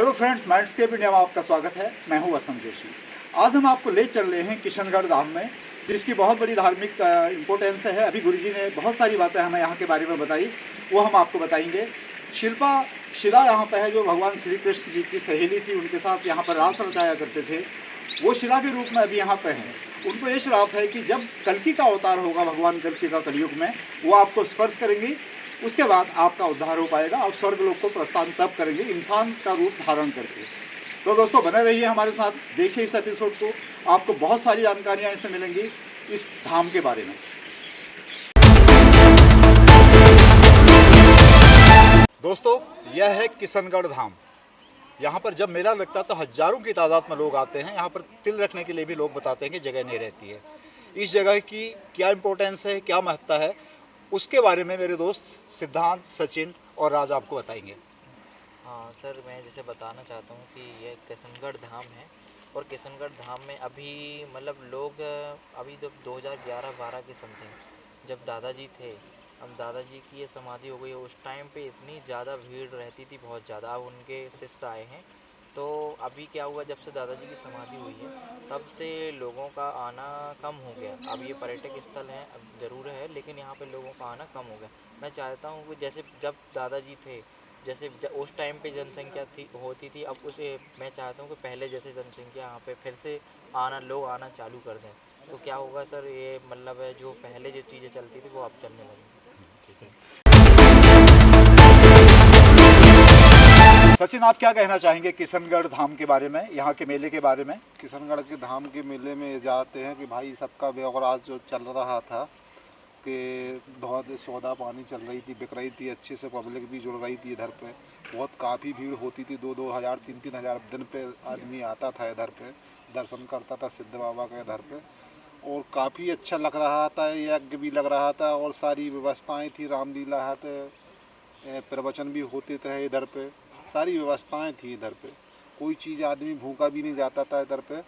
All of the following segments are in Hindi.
हेलो फ्रेंड्स, माइंडस्केप इंडिया में आपका स्वागत है। मैं हूं वसंत जोशी। आज हम आपको ले चल रहे हैं किशनगढ़ धाम में, जिसकी बहुत बड़ी धार्मिक इम्पोर्टेंस है। अभी गुरुजी ने बहुत सारी बातें हमें यहाँ के बारे में बताई, वो हम आपको बताएंगे। शिला यहाँ पर है, जो भगवान श्री कृष्ण जी की सहेली थी, उनके साथ यहाँ पर रास रचाया करते थे। वो शिला के रूप में अभी यहाँ पर हैं। उनको ये श्राप है कि जब कल्कि का अवतार होगा, भगवान कल्कि का कलयुग में, वो आपको स्पर्श करेंगी। उसके बाद आपका उद्धार हो पाएगा। आप स्वर्ग लोक को प्रस्थान तब करेंगे, इंसान का रूप धारण करके। तो दोस्तों, बने रहिए हमारे साथ, देखिए इस एपिसोड को। आपको बहुत सारी जानकारियाँ इसमें मिलेंगी इस धाम के बारे में। दोस्तों, यह है किशनगढ़ धाम। यहाँ पर जब मेला लगता है तो हजारों की तादाद में लोग आते हैं। यहाँ पर तिल रखने के लिए भी लोग बताते हैं कि जगह नहीं रहती है। इस जगह की क्या इम्पोर्टेंस है, क्या महत्ता है, उसके बारे में मेरे दोस्त सिद्धांत, सचिन और राज आपको बताएंगे। हाँ सर, मैं जैसे बताना चाहता हूँ कि यह किशनगढ़ धाम है। और किशनगढ़ धाम में अभी मतलब लोग अभी जब 2011-12 के समथिंग जब दादाजी थे, अब दादाजी की ये समाधि हो गई, उस टाइम पे इतनी ज़्यादा भीड़ रहती थी, बहुत ज़्यादा। अब उनके शिष्य आए हैं, तो अभी क्या हुआ, जब से दादाजी की समाधि हुई है तब से लोगों का आना कम हो गया। अब ये पर्यटक स्थल है, अब ज़रूर है, लेकिन यहाँ पे लोगों का आना कम हो गया। मैं चाहता हूँ कि जैसे जब दादाजी थे, जैसे उस टाइम पे जनसंख्या होती थी, अब उसे मैं चाहता हूँ कि पहले जैसे जनसंख्या यहाँ पे फिर से लोग आना चालू कर दें। तो क्या होगा सर, ये मतलब है जो पहले जो चीज़ें चलती थी वो अब चलने लगी। ठीक है सचिन, आप क्या कहना चाहेंगे किशनगढ़ धाम के बारे में, यहाँ के मेले के बारे में? किशनगढ़ के धाम के मेले में जाते हैं कि भाई सबका व्यवहार जो चल रहा था कि बहुत सौदा पानी चल रही थी, बिक रही थी, अच्छे से पब्लिक भी जुड़ रही थी। इधर पे बहुत काफ़ी भीड़ होती थी, 2-2 हज़ार 3-3 हज़ार दिन पे आदमी आता था इधर पे, दर्शन करता था सिद्ध बाबा के इधर पे। और काफ़ी अच्छा लग रहा था, यज्ञ भी लग रहा था और सारी व्यवस्थाएँ थी। रामलीला थे, प्रवचन भी होते थे इधर पे, सारी व्यवस्थाएं थी इधर पे। कोई चीज़ आदमी भूखा भी नहीं जाता था इधर पे,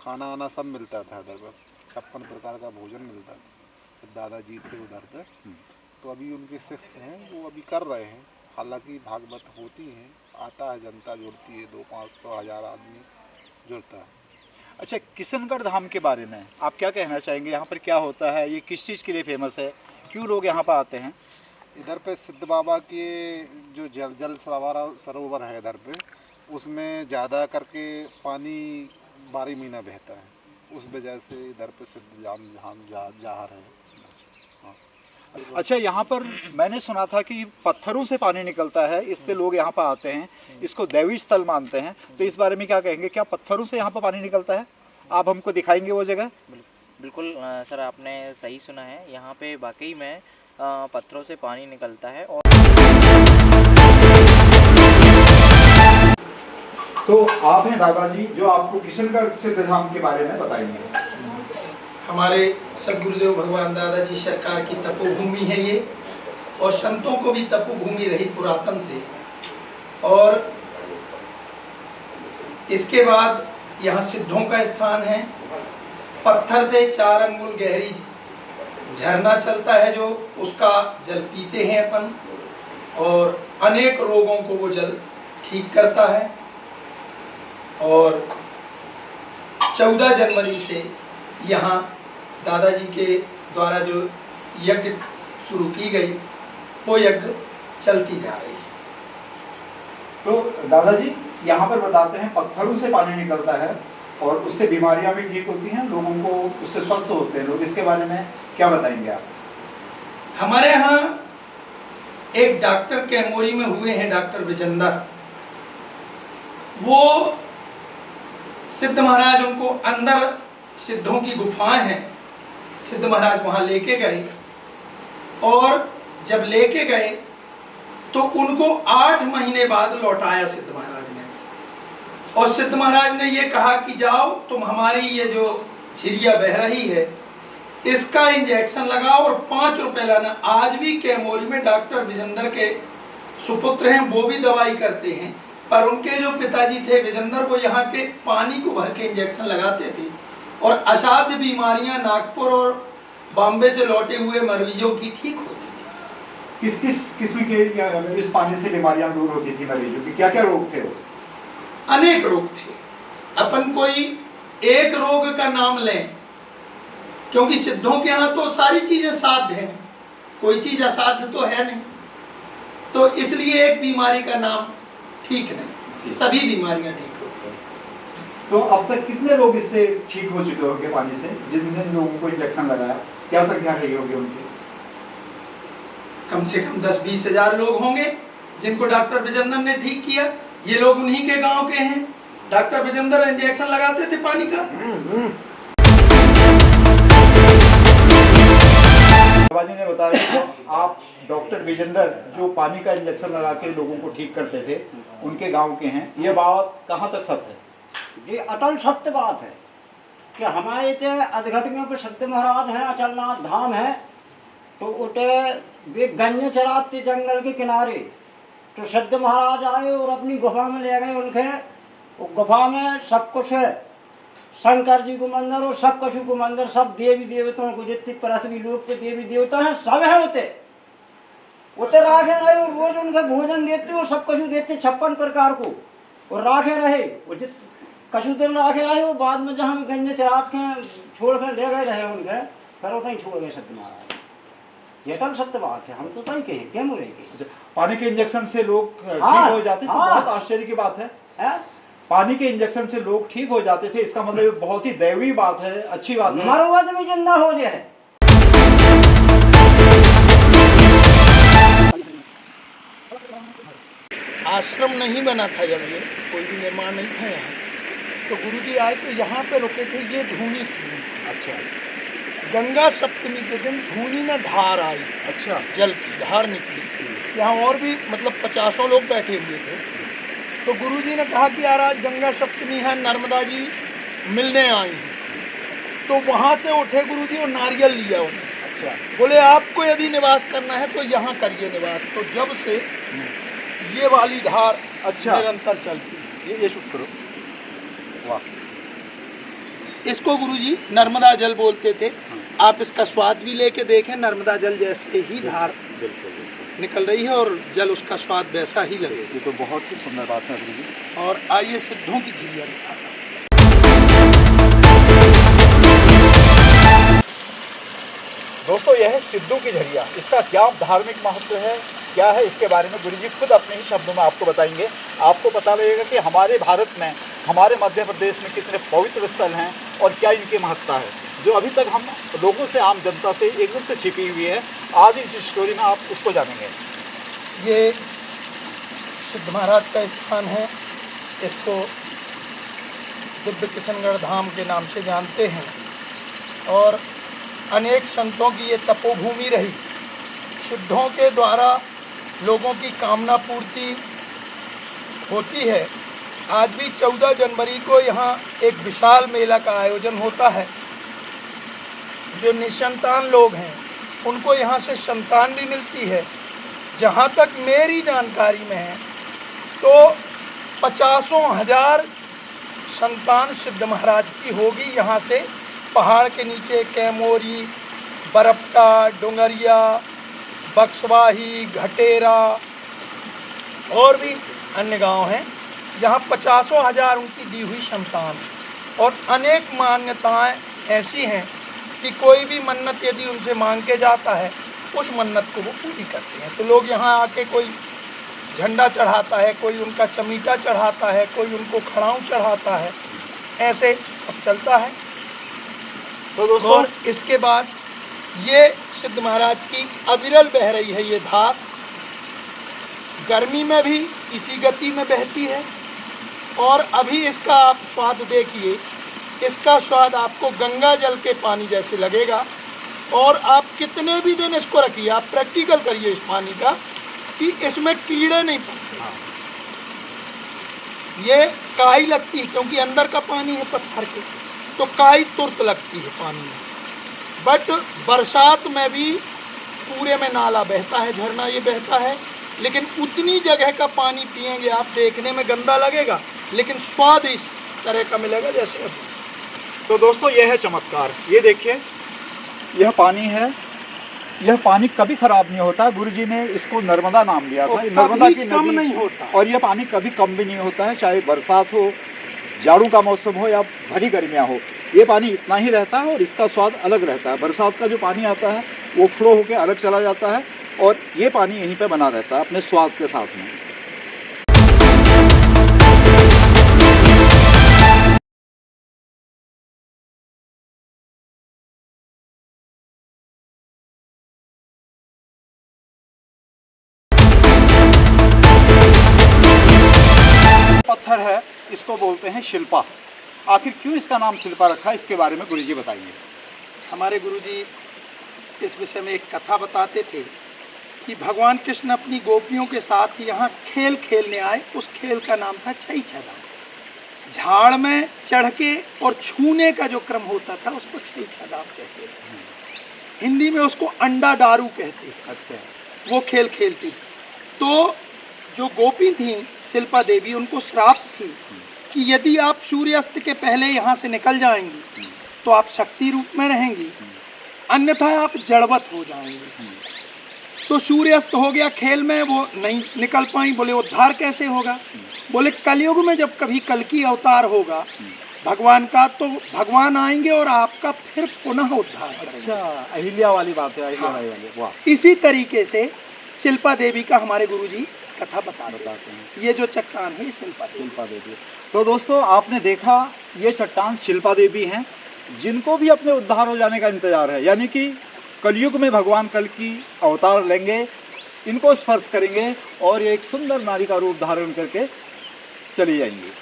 खाना आना सब मिलता था इधर पे, 56 प्रकार का भोजन मिलता था। दादाजी थे उधर पे, तो अभी उनके शिष्य हैं, वो अभी कर रहे हैं। हालांकि भागवत होती हैं, आता है, जनता जुड़ती है, 200-500 हज़ार आदमी जुड़ता है। अच्छा, किशनगढ़ धाम के बारे में आप क्या कहना चाहेंगे? यहाँ पर क्या होता है, ये किस चीज़ के लिए फेमस है, क्यों लोग यहाँ पर आते हैं? इधर पे सिद्ध बाबा के जो जल सरोवर है इधर पे, उसमें ज़्यादा करके पानी 12 महीना बहता है। उस वजह से इधर पे सिद्ध जहार है। अच्छा, यहाँ पर मैंने सुना था कि पत्थरों से पानी निकलता है, इससे लोग यहाँ पर आते हैं, इसको दैवी स्थल मानते हैं। तो इस बारे में क्या कहेंगे? क्या पत्थरों से यहाँ पर पानी निकलता है? आप हमको दिखाएंगे वो जगह? बिल्कुल सर, आपने सही सुना है। यहाँ पे वाकई में पत्थरों से पानी निकलता है। और तो आप हैं दादाजी, जो आपको किशनगढ़ सिद्ध धाम के बारे में बताएंगे। हमारे सदगुरुदेव भगवान दादाजी सरकार की तपोभूमि है ये, और संतों को भी तपोभूमि रही पुरातन से। और इसके बाद यहाँ सिद्धों का स्थान है। पत्थर से 4 अंगुल गहरी झरना चलता है, जो उसका जल पीते हैं अपन, और अनेक रोगों को वो जल ठीक करता है। और 14 जनवरी से यहाँ दादाजी के द्वारा जो यज्ञ शुरू की गई, वो यज्ञ चलती जा रही है। तो दादाजी यहाँ पर बताते हैं पत्थरों से पानी निकलता है और उससे बीमारियां भी ठीक होती हैं, लोगों को उससे स्वस्थ होते हैं लोग। इसके बारे में क्या बताएंगे आप? हमारे यहाँ एक डॉक्टर कैमोरी में हुए हैं, डॉक्टर विजेंदर। वो सिद्ध महाराज, उनको अंदर सिद्धों की गुफाएं हैं, सिद्ध महाराज वहाँ लेके गए। और जब लेके गए तो उनको 8 महीने बाद लौटाया सिद्ध महाराज ने। और सिद्ध महाराज ने ये कहा कि जाओ, तुम हमारी ये जो झिरिया बह रही है, इसका इंजेक्शन लगाओ और 5 रुपए लाना। आज भी कैमोरी में डॉक्टर विजेंदर के सुपुत्र हैं, वो भी दवाई करते हैं। पर उनके जो पिताजी थे विजेंदर, वो यहाँ के पानी को भर के इंजेक्शन लगाते थे, और असाध्य बीमारियां नागपुर और बॉम्बे से लौटे हुए मरीजों की ठीक होती थी। किस किस किस्म के इस पानी से बीमारियां दूर होती थी मरीजों की? क्या क्या रोग थे वो? अनेक रोग थे। अपन कोई एक रोग का नाम लें, क्योंकि सिद्धों के यहाँ तो सारी चीजें साध्य हैं, कोई चीज असाध्य तो है नहीं, तो इसलिए एक बीमारी का नाम ठीक नहीं, सभी बीमारियां ठीक होती हैं। तो अब तक कितने लोग इससे ठीक हो चुके होंगे पानी से, जिन जिन लोगों को इंजेक्शन लगाया, क्या संख्या रही होगी उनकी? कम से कम 10-20 हजार लोग होंगे जिनको डॉक्टर विजेंद्र ने ठीक किया। ये लोग उन्हीं के गांव के हैं। डॉक्टर विजेंद्र इंजेक्शन लगाते थे पानी का। बाबाजी ने बताया कि आप डॉक्टर विजेंद्र जो पानी का इंजेक्शन लगा के लोगों को ठीक करते थे, उनके गांव के हैं। ये बात कहाँ तक सत्य है? ये अटल सत्य बात है कि हमारे इतने अधघटियों पे सिद्ध महाराज हैं, अचलनाथ धाम है, तो उठे वे गन्ने चराते जंगल के किनारे, तो सिद्ध महाराज आए और अपनी गुफा में ले गए उनके। वो गुफा में सब कुछ है, शंकर जी को मंदिर और सब कछु को मंदिर, सब देवी देवताओं को जितनी पृथ्वी लोक के देवी देवता हैं सब है उते राखे रहे और रोज उनके भोजन देते और सब कछु देते 56 प्रकार को, और राखे रहे वो कछु दिन राखे रहे। वो बाद में जहाँ गंजे चरात के छोड़ कर ले गए रहे उनके, फिर उतना ही छोड़ गए सत्य महाराज। ये तो सत्य बात है, हम तो तय कहे क्या मुरे के। पानी के इंजेक्शन से लोग ठीक हो जाते थे, बहुत आश्चर्य की बात है। पानी के इंजेक्शन से लोग ठीक हो जाते थे, इसका मतलब बहुत ही दैवी बात है, अच्छी बात है। मरुआ तो भी जिंदा हो जाए। आश्रम नहीं बना था जब, ये कोई भी निर्माण नहीं था यहाँ, तो गुरुजी आए तो यहाँ पे रुके थे। ये धूनी थी। अच्छा। गंगा सप्तमी के दिन धूनी में धार आई। अच्छा। जल की धार निकली। यहाँ और भी मतलब 50 लोग बैठे हुए थे। तो गुरुजी ने कहा कि यार आज गंगा सप्तमी है, नर्मदा जी मिलने आई हैं। तो वहाँ से उठे गुरुजी और नारियल लिया उन्हें। अच्छा। बोले आपको यदि निवास करना है तो यहाँ करिए निवास। तो जब से ये वाली धार अच्छा निरंतर चलती है। ये शूट करो। वाह। इसको गुरुजी नर्मदा जल बोलते थे। आप इसका स्वाद भी लेके देखें, नर्मदा जल जैसे ही धार निकल रही है और जल उसका स्वाद वैसा ही लगे। ये तो बहुत ही सुंदर बात है गुरुजी। और आइए सिद्धों की झिल्लियाँ दिखाता हूं। दोस्तों यह है सिद्धों की झरिया। इसका क्या धार्मिक महत्व है, क्या है, इसके बारे में गुरुजी खुद अपने ही शब्दों में आपको बताएंगे। आपको पता लगेगा कि हमारे भारत में, हमारे मध्य प्रदेश में कितने पवित्र स्थल हैं और क्या इनकी महत्ता है, जो अभी तक हम लोगों से, आम जनता से एकदम से छिपी हुई है। आज इस स्टोरी में आप उसको जानेंगे। ये सिद्ध महाराज का स्थान है। इसको दिव्य किशनगढ़ धाम के नाम से जानते हैं और अनेक संतों की ये तपोभूमि रही। सिद्धों के द्वारा लोगों की कामना पूर्ति होती है। आज भी 14 जनवरी को यहाँ एक विशाल मेला का आयोजन होता है। जो निसंतान लोग हैं उनको यहाँ से संतान भी मिलती है। जहाँ तक मेरी जानकारी में है तो 50,000 संतान सिद्ध महाराज की होगी। यहाँ से पहाड़ के नीचे कैमोरी, बरपटा, डोंगरिया, बक्सवाही, घटेरा और भी अन्य गांव हैं जहाँ 50,000 उनकी दी हुई संतान। और अनेक मान्यताएं ऐसी हैं कि कोई भी मन्नत यदि उनसे मांग के जाता है उस मन्नत को वो पूरी करते हैं। तो लोग यहाँ आके कोई झंडा चढ़ाता है, कोई उनका चमीटा चढ़ाता है, कोई उनको खड़ाऊँ चढ़ाता है, ऐसे सब चलता है। तो दोस्तों और इसके बाद ये सिद्ध महाराज की अविरल बह रही है ये धार। गर्मी में भी इसी गति में बहती है और अभी इसका आप स्वाद देखिए। इसका स्वाद आपको गंगा जल के पानी जैसे लगेगा और आप कितने भी दिन इसको रखिए, आप प्रैक्टिकल करिए इस पानी का कि इसमें कीड़े नहीं पड़ते। ये काई लगती है क्योंकि अंदर का पानी है पत्थर के, तो काई तुरंत लगती है पानी में। बट बरसात में भी पूरे में नाला बहता है, झरना ये बहता है, लेकिन उतनी जगह का पानी पिएंगे आप, देखने में गंदा लगेगा लेकिन स्वाद इस तरह का मिलेगा जैसे अभी। तो दोस्तों यह है चमत्कार। ये देखिए, यह पानी है, यह पानी कभी खराब नहीं होता। गुरुजी ने इसको नर्मदा नाम दिया था। और नर्मदा कभी की कम नदी नहीं होता। और यह पानी कभी कम भी नहीं होता है, चाहे बरसात हो, जाड़ों का मौसम हो या भरी गर्मियाँ हो, ये पानी इतना ही रहता है और इसका स्वाद अलग रहता है। बरसात का जो पानी आता है वो फ्लो होकर अलग चला जाता है और ये पानी यहीं पे बना रहता है अपने स्वाद के साथ में। पत्थर है, इसको बोलते हैं शिल्पा। आखिर क्यों इसका नाम शिल्पा रखा, इसके बारे में गुरुजी बताइए। हमारे गुरुजी इस विषय में एक कथा बताते थे कि भगवान कृष्ण अपनी गोपियों के साथ यहाँ खेल खेलने आए। उस खेल का नाम था छई छदा। झाड़ में चढ़ के और छूने का जो क्रम होता था उसको छई छदा कहते थे। हिंदी में उसको अंडा डारू कहते हैं। अच्छा। वो खेल खेलती थी। तो जो गोपी थी शिल्पा देवी, उनको श्राप थी कि यदि आप सूर्यास्त के पहले यहाँ से निकल जाएंगी तो आप शक्ति रूप में रहेंगी, अन्यथा आप जड़वत हो जाएंगी। तो सूर्यास्त हो गया खेल में, वो नहीं निकल पाई। बोले उद्धार कैसे होगा? बोले कलयुग में जब कभी कल्कि अवतार होगा भगवान का, तो भगवान आएंगे और आपका फिर पुनः उद्धार करेंगे। अच्छा, अहिल्या वाली बात है, अहिल्या बाई वाली। वाह। इसी तरीके से शिल्पा देवी का हमारे गुरुजी कथा बताते हैं। ये जो चट्टान है शिल्पा देवी। तो दोस्तों आपने देखा, ये चट्टान शिल्पा देवी हैं, जिनको भी अपने उद्धार हो जाने का इंतजार है। यानी कि कलयुग में भगवान कल की अवतार लेंगे, इनको स्पर्श करेंगे और ये एक सुंदर नारी का रूप धारण करके चली जाएंगी,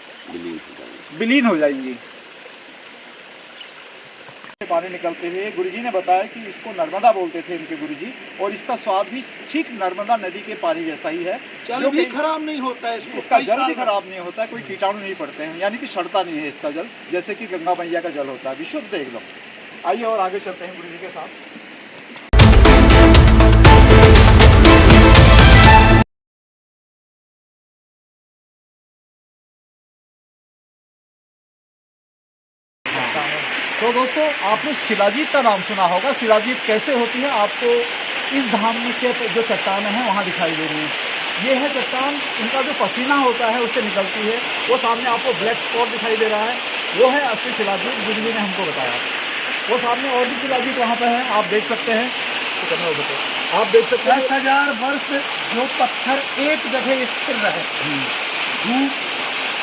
विलीन हो जाएंगी। पानी निकलते हुए गुरुजी ने बताया कि इसको नर्मदा बोलते थे इनके गुरुजी, और इसका स्वाद भी ठीक नर्मदा नदी के पानी जैसा ही है। जल जो भी कि खराब नहीं होता है इसका जल भी खराब नहीं होता है, कोई कीटाणु नहीं पड़ते हैं, यानी कि सड़ता नहीं है इसका जल, जैसे कि गंगा मैया का जल होता है, विशुद्ध एकदम। आइए और आगे चलते हैं गुरुजी के साथ। तो दोस्तों आपने शिलाजीत का नाम सुना होगा। शिलाजीत कैसे होती है, आपको इस धाम में के जो चट्टान है वहाँ दिखाई दे रही है। ये है चट्टान, इनका जो पसीना होता है उससे निकलती है। वो सामने आपको ब्लैक स्पॉट दिखाई दे रहा है, वो है असली शिलाजीत, गुरुजी ने हमको बताया। वो सामने और भी शिलाजीत वहाँ पर है, आप देख सकते हैं। आप देख सकते हैं 10,000 वर्ष जो पत्थर एक जगह स्थिर रहे, धूप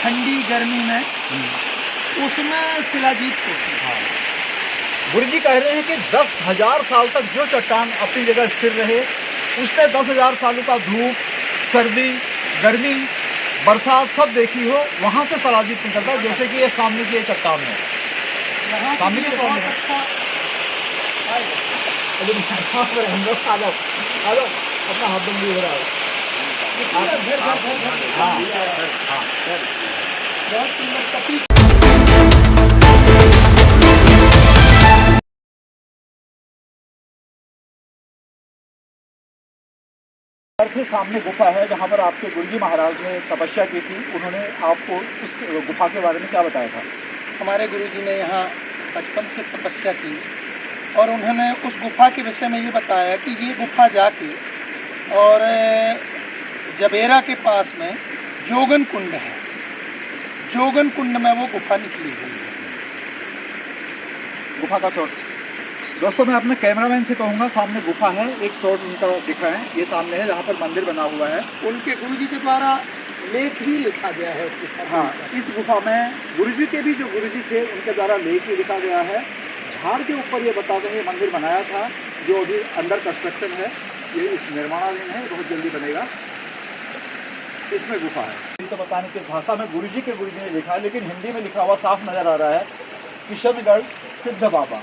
ठंडी गर्मी में, उसमें शिलाजीत होती है। गुरुजी कह रहे हैं कि 10,000 साल तक जो चट्टान अपनी जगह स्थिर रहे, उसने 10,000 सालों का धूप, सर्दी, गर्मी, बरसात सब देखी हो, वहाँ से शिलाजीत निकलता है। जैसे कि ये सामने की चट्टान है, सामने की बहुत अच्छा। अपना हाथ बंदी हो रहा है। बहुत सुंदर प्रतीक। के सामने गुफा है जहाँ पर आपके गुरुजी महाराज ने तपस्या की थी। उन्होंने आपको उस गुफा के बारे में क्या बताया था? हमारे गुरुजी ने यहाँ बचपन से तपस्या की और उन्होंने उस गुफा के विषय में ये बताया कि ये गुफा जाके और जबेरा के पास में जोगन कुंड है, जोगन कुंड में वो गुफा निकली हुई है। गुफा का शॉट दोस्तों मैं अपने कैमरामैन से कहूँगा, सामने गुफा है, एक शॉट उनका दिखा है, ये सामने है जहाँ पर मंदिर बना हुआ है। उनके गुरुजी के द्वारा लेख भी लिखा गया है उस गुफा। हाँ, इस गुफा में गुरुजी के भी जो गुरुजी थे उनके द्वारा लेख भी लिखा गया है। झाड़ के ऊपर ये बताते हैं ये मंदिर बनाया था, जो अभी अंडर कंस्ट्रक्शन है, ये इस निर्माणाधीन है, बहुत जल्दी बनेगा। इसमें गुफा है। तो बताने की भाषा में गुरुजी ने लिखा है, लेकिन हिंदी में लिखा हुआ साफ नज़र आ रहा है किशनगढ़ सिद्ध बाबा,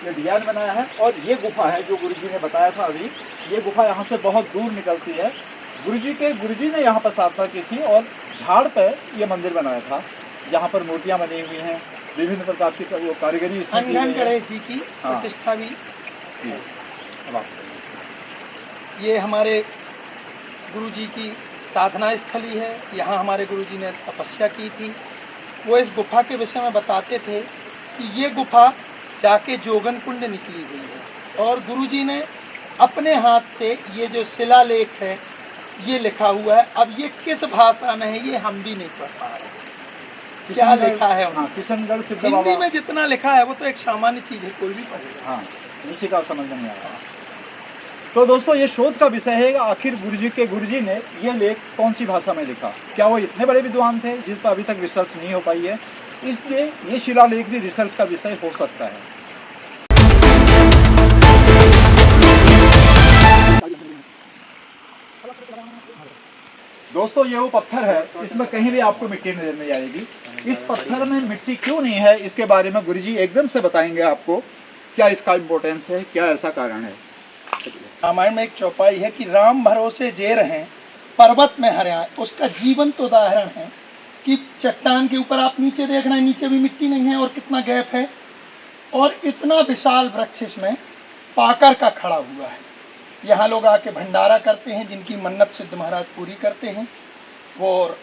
ये डिजाइन बनाया है। और ये गुफा है जो गुरुजी ने बताया था अभी, ये गुफा यहाँ से बहुत दूर निकलती है। गुरुजी ने यहाँ पर साधना की थी और झाड़ पे ये मंदिर बनाया था, जहाँ पर मूर्तियाँ बनी हुई हैं, विभिन्न प्रकार की वो कारीगरी इसमें की गई है। गणेश जी की प्रतिष्ठा भी। ये हमारे गुरुजी की साधना स्थली है, यहाँ हमारे गुरुजी ने तपस्या की थी। वो इस गुफा के विषय में बताते थे कि ये गुफा जाके जोगन कुंड निकली हुई है और गुरुजी ने अपने हाथ से ये जो शिलालेख है ये लिखा हुआ है। अब ये किस भाषा में है ये हम भी नहीं पढ़ पा रहे, क्या किशनगढ़- लिखा है हाँ, उन्होंने। किशनगढ़ सिद्ध हिंदी बाबा। में जितना लिखा है वो तो एक सामान्य चीज़ है, कोई भी पढ़ेगा। हाँ, ऋषि का समझ में नहीं आ रहा। तो दोस्तों ये शोध का विषय है, आखिर गुरुजी ने ये लेख कौन सी भाषा में लिखा। क्या वो इतने बड़े विद्वान थे जिन पर अभी तक रिसर्च नहीं हो पाई है, इसलिए ये शिलालेख भी रिसर्च का विषय हो सकता है। दोस्तों ये वो पत्थर है, इसमें कहीं भी आपको मिट्टी नजर नहीं आएगी। इस पत्थर में मिट्टी क्यों नहीं है, इसके बारे में गुरुजी एकदम से बताएंगे आपको, क्या इसका इम्पोर्टेंस है, क्या ऐसा कारण है। रामायण में एक चौपाई है कि राम भरोसे जे रहें पर्वत में हरियाएं। उसका जीवंत उदाहरण है कि चट्टान के ऊपर आप नीचे देख रहे हैं, नीचे भी मिट्टी नहीं है और कितना गैप है, और इतना विशाल वृक्ष इसमें पाकर का खड़ा हुआ है। यहाँ लोग आके भंडारा करते हैं, जिनकी मन्नत सिद्ध महाराज पूरी करते हैं और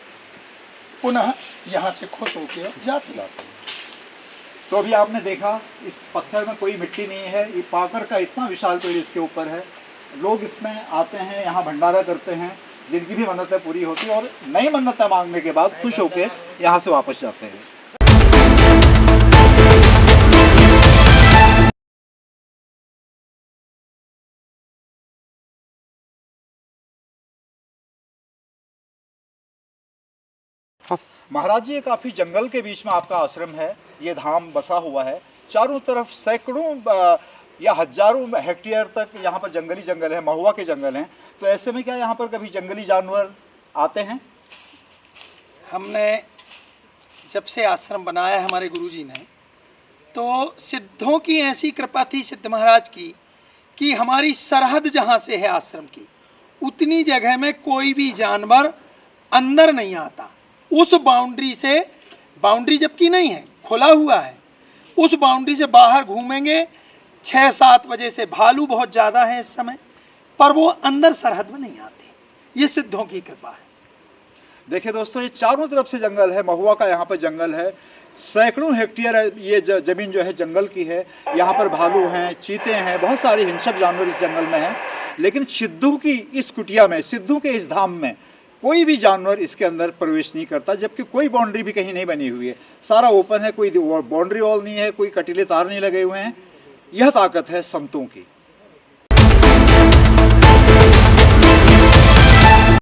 पुनः यहाँ से खुश होकर जाते हैं। तो अभी आपने देखा इस पत्थर में कोई मिट्टी नहीं है, ये पाकर का इतना विशाल पेड़ इसके ऊपर है। लोग इसमें आते हैं, यहाँ भंडारा करते हैं, जिनकी भी मन्नतें पूरी होती है और नई मन्नतें मांगने के बाद खुश होकर यहाँ से वापस जाते हैं। महाराज जी, ये काफ़ी जंगल के बीच में आपका आश्रम है, ये धाम बसा हुआ है। चारों तरफ सैकड़ों या हजारों हेक्टेयर तक यहाँ पर जंगली जंगल है, महुआ के जंगल हैं। तो ऐसे में क्या यहाँ पर कभी जंगली जानवर आते हैं? हमने जब से आश्रम बनाया है हमारे गुरुजी ने, तो सिद्धों की ऐसी कृपा थी सिद्ध महाराज की कि हमारी सरहद जहाँ से है आश्रम की, उतनी जगह में कोई भी जानवर अंदर नहीं आता। उस बाउंड्री से, बाउंड्री जबकि नहीं है, खुला हुआ है, उस बाउंड्री से बाहर घूमेंगे 6-7 बजे से। भालू बहुत ज़्यादा है इस समय, पर वो अंदर सरहद में नहीं आते। ये सिद्धों की कृपा है। देखिए दोस्तों, ये चारों तरफ से जंगल है, महुआ का यहाँ पर जंगल है, सैकड़ों हेक्टेयर ये जमीन जो है जंगल की है। यहाँ पर भालू हैं, चीते हैं, बहुत सारे हिंसक जानवर इस जंगल में हैं। लेकिन सिद्धू की इस कुटिया में, सिद्धू के इस धाम में कोई भी जानवर इसके अंदर प्रवेश नहीं करता, जबकि कोई बाउंड्री भी कहीं नहीं बनी हुई है, सारा ओपन है, कोई बाउंड्री वॉल नहीं है, कोई कटीले तार नहीं लगे हुए हैं। यह ताकत है संतों की।